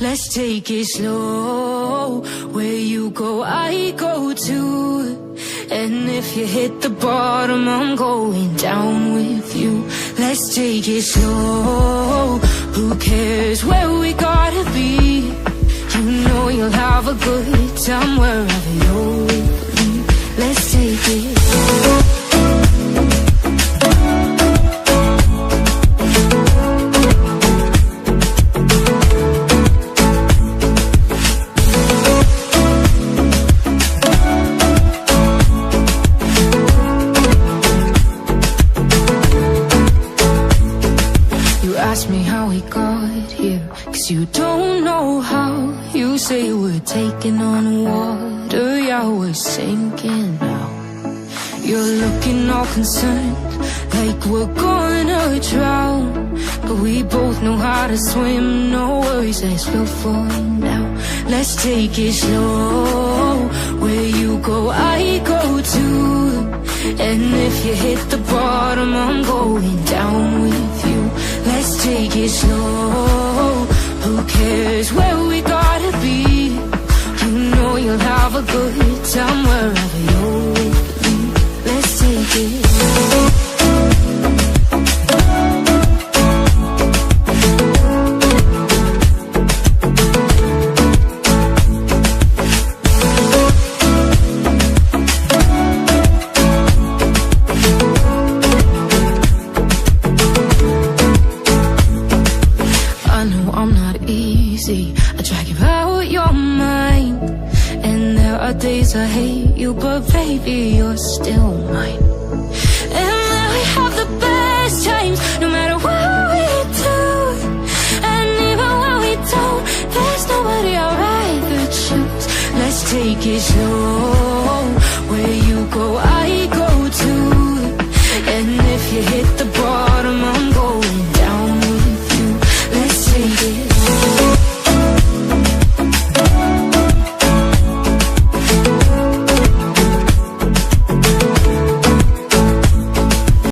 Let's take it slow. Where you go, I go too. And if you hit the bottom, I'm going down with you. Let's take it slow. Who cares where we gotta be? You know you'll have a good time wherever you're with me. Let's take it slow. Ask me how we got here, 'cause you don't know how. You say we're taking on water, yeah, we're sinking now. You're looking all concerned, like we're gonna drown. But we both know how to swim, no worries, let's go for now. Let's take it slow. Where you go, I go too. And if you hit the bottom, I'm going down with you. Let's take it slow. Who cares where we gotta be? You know you'll have a good time wherever you're with me. Let's take it slow. I drag you out your mind, and there are days I hate you, but baby, you're still mine. And then we have the best times, no matter what we do. And even when we don't, there's nobody I'd rather choose. Let's take it slow.